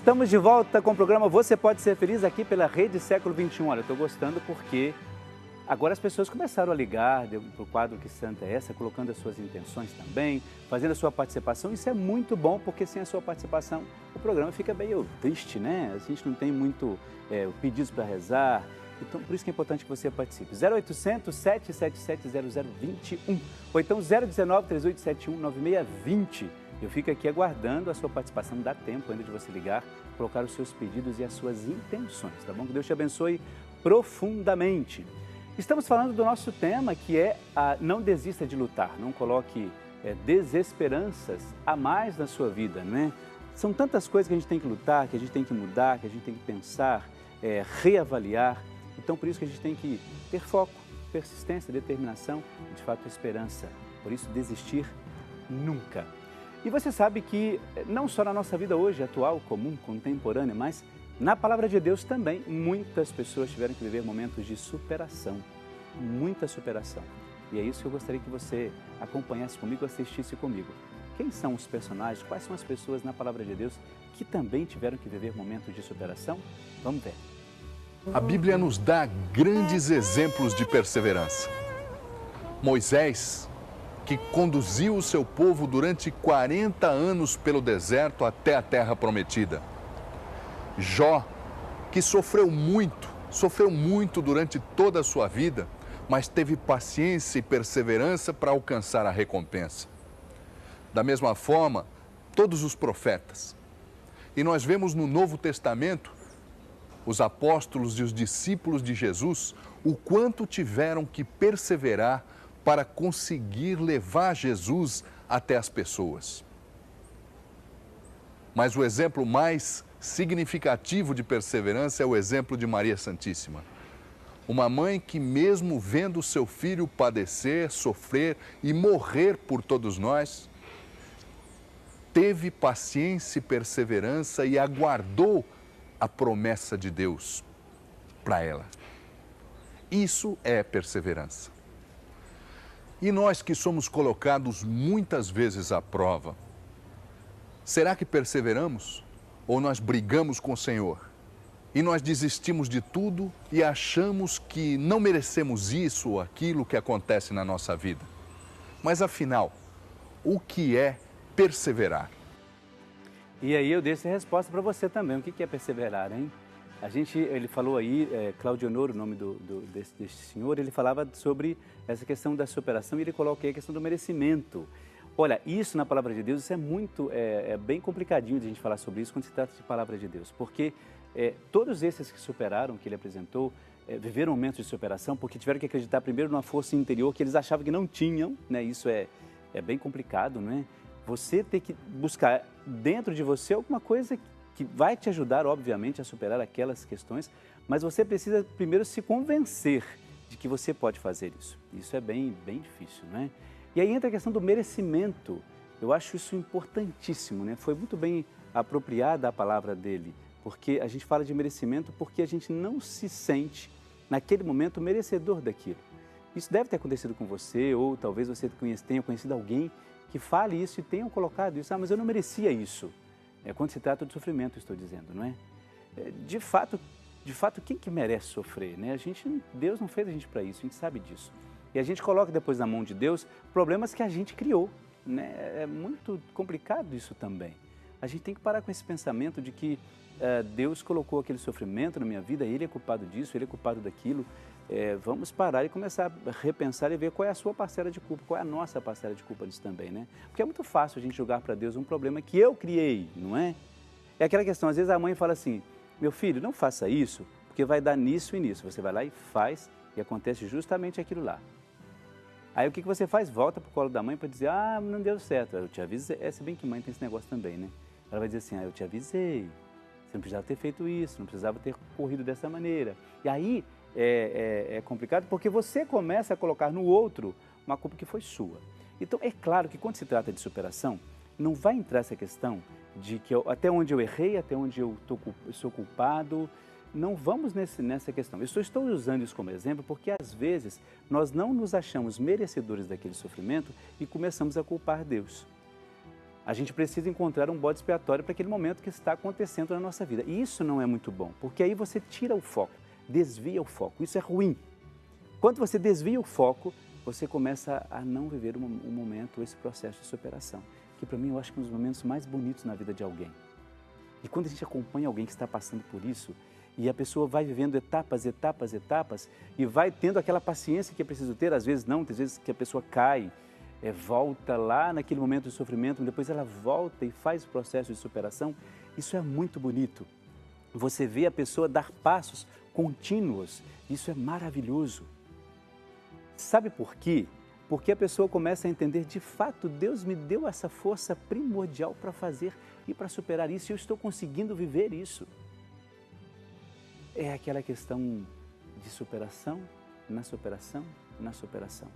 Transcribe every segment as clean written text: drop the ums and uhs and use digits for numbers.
Estamos de volta com o programa Você Pode Ser Feliz aqui pela Rede Século XXI. Olha, eu estou gostando porque agora as pessoas começaram a ligar para o quadro Que Santa é Essa, colocando as suas intenções também, fazendo a sua participação. Isso é muito bom, porque sem a sua participação o programa fica meio triste, né? A gente não tem muito pedidos para rezar. Então, por isso que é importante que você participe. 0800 777 0021 ou então 019 3871 9620. Eu fico aqui aguardando a sua participação. Dá tempo ainda de você ligar, colocar os seus pedidos e as suas intenções, tá bom? Que Deus te abençoe profundamente. Estamos falando do nosso tema, que é não desista de lutar. Não coloque desesperanças a mais na sua vida, né? São tantas coisas que a gente tem que lutar, que a gente tem que mudar, que a gente tem que pensar, reavaliar. Então, por isso que a gente tem que ter foco, persistência, determinação e, de fato, esperança. Por isso, desistir nunca. E você sabe que não só na nossa vida hoje, atual, comum, contemporânea, mas na Palavra de Deus também, muitas pessoas tiveram que viver momentos de superação, muita superação. E é isso que eu gostaria que você acompanhasse comigo, assistisse comigo. Quem são os personagens, quais são as pessoas na Palavra de Deus que também tiveram que viver momentos de superação? Vamos ver. A Bíblia nos dá grandes exemplos de perseverança. Moisés, que conduziu o seu povo durante 40 anos pelo deserto até a terra prometida. Jó, que sofreu muito durante toda a sua vida, mas teve paciência e perseverança para alcançar a recompensa. Da mesma forma, todos os profetas. E nós vemos no Novo Testamento, os apóstolos e os discípulos de Jesus, o quanto tiveram que perseverar para conseguir levar Jesus até as pessoas. Mas o exemplo mais significativo de perseverança é o exemplo de Maria Santíssima. Uma mãe que, mesmo vendo seu filho padecer, sofrer e morrer por todos nós, teve paciência e perseverança e aguardou a promessa de Deus para ela. Isso é perseverança. E nós que somos colocados muitas vezes à prova, será que perseveramos? Ou nós brigamos com o Senhor? E nós desistimos de tudo e achamos que não merecemos isso ou aquilo que acontece na nossa vida? Mas afinal, o que é perseverar? E aí eu deixo a resposta para você também. O que é perseverar, hein? Ele falou aí, Claudio Honoro, o nome desse senhor, ele falava sobre essa questão da superação e ele coloca aí a questão do merecimento. Olha, isso na Palavra de Deus, isso é bem complicadinho de a gente falar sobre isso quando se trata de Palavra de Deus, porque todos esses que superaram, que ele apresentou, viveram momentos de superação porque tiveram que acreditar primeiro numa força interior que eles achavam que não tinham, né? Isso é bem complicado, não é? Você tem que buscar dentro de você alguma coisa que vai te ajudar, obviamente, a superar aquelas questões, mas você precisa primeiro se convencer de que você pode fazer isso. Isso é bem difícil, não é? E aí entra a questão do merecimento. Eu acho isso importantíssimo, né? Foi muito bem apropriada a palavra dele, porque a gente fala de merecimento porque a gente não se sente, naquele momento, merecedor daquilo. Isso deve ter acontecido com você, ou talvez você tenha conhecido alguém que fale isso e tenha colocado isso. Mas eu não merecia isso. Quando se trata de sofrimento, estou dizendo, não é? De fato, quem que merece sofrer, né? Deus não fez a gente para isso, a gente sabe disso. E a gente coloca depois na mão de Deus problemas que a gente criou, né? É muito complicado isso também. A gente tem que parar com esse pensamento de que Deus colocou aquele sofrimento na minha vida, Ele é culpado disso, Ele é culpado daquilo. Vamos parar e começar a repensar e ver qual é a sua parcela de culpa, qual é a nossa parcela de culpa nisso também, né? Porque é muito fácil a gente jogar para Deus um problema que eu criei, não é? É aquela questão, às vezes a mãe fala assim, meu filho, não faça isso, porque vai dar nisso e nisso. Você vai lá e faz e acontece justamente aquilo lá. Aí o que você faz? Volta para o colo da mãe para dizer, não deu certo. Eu te avisei, se bem que mãe tem esse negócio também, né? Ela vai dizer assim, eu te avisei, você não precisava ter feito isso, não precisava ter corrido dessa maneira. E aí é complicado porque você começa a colocar no outro uma culpa que foi sua. Então é claro que quando se trata de superação, não vai entrar essa questão de que até onde eu errei, até onde eu sou culpado. Não vamos nessa questão. Eu estou usando isso como exemplo porque, às vezes, nós não nos achamos merecedores daquele sofrimento e começamos a culpar Deus. A gente precisa encontrar um bode expiatório para aquele momento que está acontecendo na nossa vida. E isso não é muito bom, porque aí você tira o foco, desvia o foco. Isso é ruim. Quando você desvia o foco, você começa a não viver um momento, esse processo de superação, que para mim eu acho que é um dos momentos mais bonitos na vida de alguém. E quando a gente acompanha alguém que está passando por isso, e a pessoa vai vivendo etapas, e vai tendo aquela paciência que é preciso ter, às vezes não, às vezes que a pessoa cai, volta lá naquele momento de sofrimento, depois ela volta e faz o processo de superação, isso é muito bonito. Você vê a pessoa dar passos contínuos, isso é maravilhoso. Sabe por quê? Porque a pessoa começa a entender, de fato, Deus me deu essa força primordial para fazer e para superar isso, e eu estou conseguindo viver isso. É aquela questão de superação, na superação, na superação.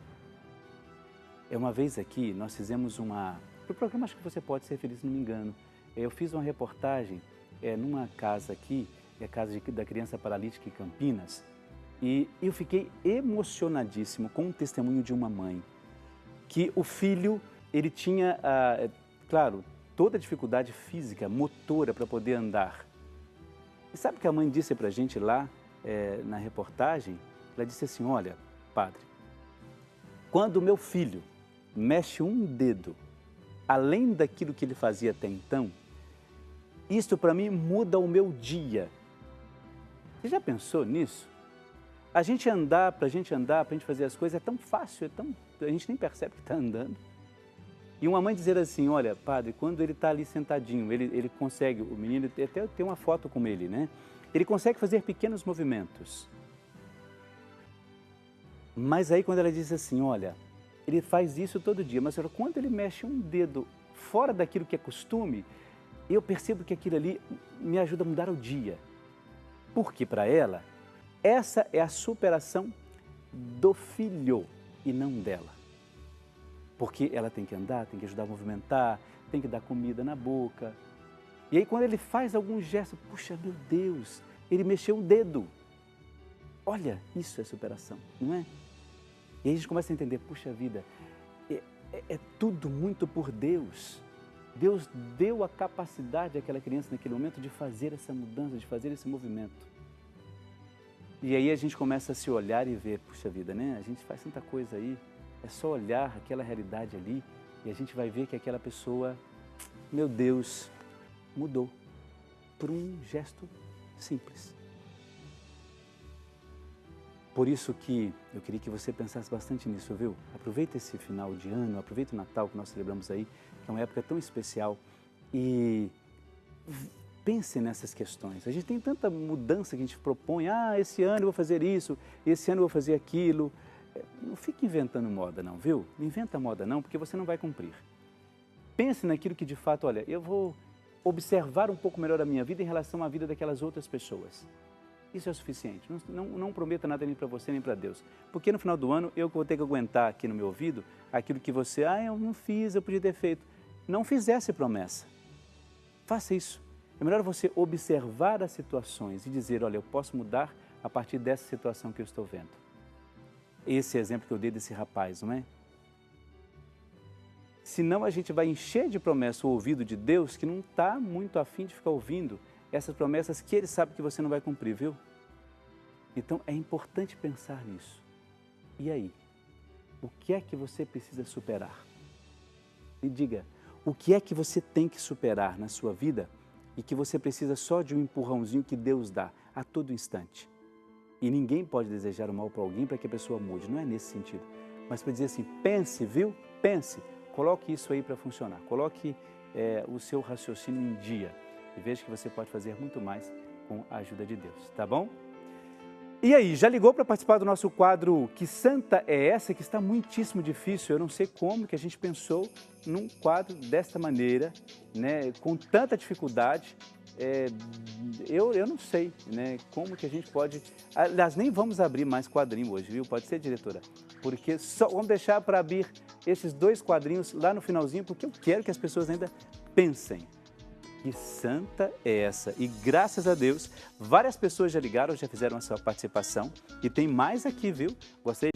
Uma vez aqui, nós fizemos para o programa Acho que Você Pode Ser Feliz, se não me engano, eu fiz uma reportagem numa casa aqui, a Casa da Criança Paralítica em Campinas, e eu fiquei emocionadíssimo com o testemunho de uma mãe, que o filho, ele tinha, claro, toda a dificuldade física, motora para poder andar. E sabe o que a mãe disse para a gente lá na reportagem? Ela disse assim, olha, padre, quando o meu filho mexe um dedo, além daquilo que ele fazia até então, isto para mim muda o meu dia. Você já pensou nisso? A gente andar, para a gente fazer as coisas é tão fácil, a gente nem percebe que está andando. E uma mãe dizer assim, olha, padre, quando ele está ali sentadinho, ele consegue, o menino, até tem uma foto com ele, né? Ele consegue fazer pequenos movimentos. Mas aí quando ela diz assim, olha, ele faz isso todo dia, mas quando ele mexe um dedo fora daquilo que é costume, eu percebo que aquilo ali me ajuda a mudar o dia. Porque para ela, essa é a superação do filho e não dela. Porque ela tem que andar, tem que ajudar a movimentar, tem que dar comida na boca. E aí quando ele faz algum gesto, puxa, meu Deus, ele mexeu um dedo. Olha, isso é superação, não é? E aí a gente começa a entender, puxa vida, é tudo muito por Deus. Deus deu a capacidade àquela criança naquele momento de fazer essa mudança, de fazer esse movimento. E aí a gente começa a se olhar e ver, puxa vida, né? A gente faz tanta coisa aí, é só olhar aquela realidade ali e a gente vai ver que aquela pessoa, meu Deus, mudou por um gesto simples. Por isso que eu queria que você pensasse bastante nisso, viu? Aproveita esse final de ano, aproveita o Natal que nós celebramos aí, que é uma época tão especial, e pense nessas questões. A gente tem tanta mudança que a gente propõe, esse ano eu vou fazer isso, esse ano eu vou fazer aquilo. Não fique inventando moda não, viu? Não inventa moda não, porque você não vai cumprir. Pense naquilo que de fato, olha, eu vou observar um pouco melhor a minha vida em relação à vida daquelas outras pessoas. Isso é o suficiente. Não prometa nada nem para você nem para Deus. Porque no final do ano eu vou ter que aguentar aqui no meu ouvido aquilo que você, eu não fiz, eu podia ter feito. Não fizesse promessa. Faça isso. É melhor você observar as situações e dizer, olha, eu posso mudar a partir dessa situação que eu estou vendo. Esse é o exemplo que eu dei desse rapaz, não é? Senão a gente vai encher de promessa o ouvido de Deus que não está muito afim de ficar ouvindo essas promessas que Ele sabe que você não vai cumprir, viu? Então é importante pensar nisso. E aí? O que é que você precisa superar? Me diga, o que é que você tem que superar na sua vida e que você precisa só de um empurrãozinho que Deus dá a todo instante? E ninguém pode desejar o mal para alguém para que a pessoa mude, não é nesse sentido. Mas para dizer assim, pense, viu? Pense, coloque isso aí para funcionar, coloque o seu raciocínio em dia e veja que você pode fazer muito mais com a ajuda de Deus, tá bom? E aí, já ligou para participar do nosso quadro Que Santa é Essa? Que está muitíssimo difícil, eu não sei como que a gente pensou num quadro desta maneira, né, com tanta dificuldade. Eu não sei, né, como que a gente pode... Aliás, nem vamos abrir mais quadrinho hoje, viu? Pode ser, diretora? Porque só vamos deixar para abrir esses 2 quadrinhos lá no finalzinho, porque eu quero que as pessoas ainda pensem. Que santa é essa? E graças a Deus, várias pessoas já ligaram, já fizeram a sua participação. E tem mais aqui, viu? Gostaria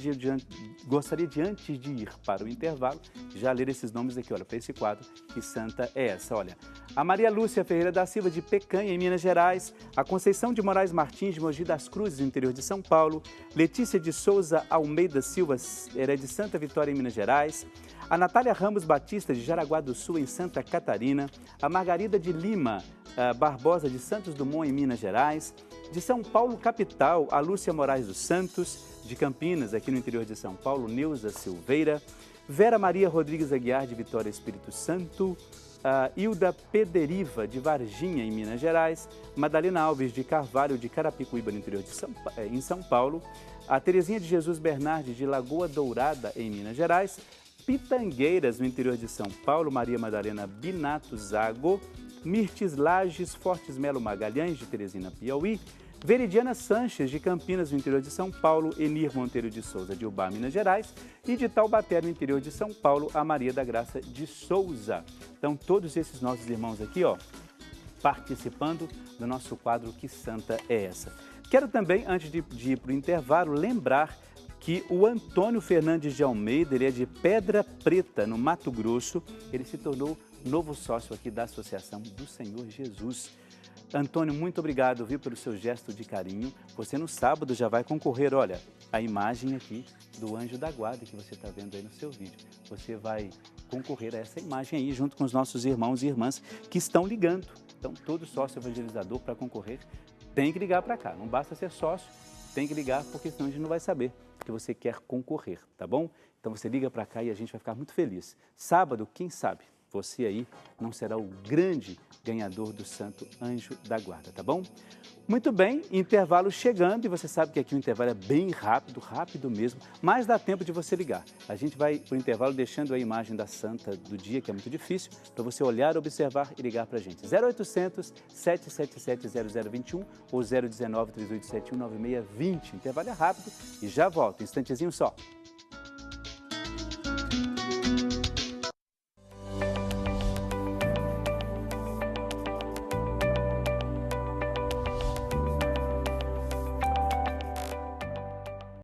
de, antes de ir para o intervalo, já ler esses nomes aqui, olha, para esse quadro. Que santa é essa? Olha, a Maria Lúcia Ferreira da Silva, de Pecanha, em Minas Gerais. A Conceição de Moraes Martins, de Mogi das Cruzes, no interior de São Paulo. Letícia de Souza Almeida Silva, era de Santa Vitória, em Minas Gerais. A Natália Ramos Batista, de Jaraguá do Sul, em Santa Catarina. A Margarida de Lima Barbosa, de Santos Dumont, em Minas Gerais. De São Paulo, capital, a Lúcia Moraes dos Santos. De Campinas, aqui no interior de São Paulo, Neuza Silveira. Vera Maria Rodrigues Aguiar, de Vitória, Espírito Santo. Hilda Pederiva, de Varginha, em Minas Gerais. Madalena Alves, de Carvalho, de Carapicuíba, no interior de São Paulo. A Terezinha de Jesus Bernardi, de Lagoa Dourada, em Minas Gerais. Pitangueiras, no interior de São Paulo, Maria Madalena Binato Zago. Mirtes Lages Fortes Melo Magalhães, de Teresina, Piauí. Veridiana Sanches, de Campinas, no interior de São Paulo. Enir Monteiro de Souza, de Ubá, Minas Gerais. E de Taubaté, no interior de São Paulo, a Maria da Graça de Souza. Então, todos esses nossos irmãos aqui, ó, participando do nosso quadro Que Santa é Essa? Quero também, antes de ir para o intervalo, lembrar que o Antônio Fernandes de Almeida, ele é de Pedra Preta, no Mato Grosso. Ele se tornou novo sócio aqui da Associação do Senhor Jesus. Antônio, muito obrigado, viu, pelo seu gesto de carinho. Você no sábado já vai concorrer, olha, a imagem aqui do Anjo da Guarda que você está vendo aí no seu vídeo. Você vai concorrer a essa imagem aí junto com os nossos irmãos e irmãs que estão ligando. Então, todo sócio evangelizador para concorrer tem que ligar para cá. Não basta ser sócio, tem que ligar, porque senão a gente não vai saber que você quer concorrer, tá bom? Então você liga para cá e a gente vai ficar muito feliz. Sábado, quem sabe, você aí não será o grande ganhador do Santo Anjo da Guarda, tá bom? Muito bem, intervalo chegando, e você sabe que aqui o intervalo é bem rápido, rápido mesmo, mas dá tempo de você ligar. A gente vai para o intervalo deixando a imagem da Santa do dia, que é muito difícil, para você olhar, observar e ligar para a gente. 0800 777 0021 ou 019 3871 9620. Intervalo é rápido e já volto, instantezinho só.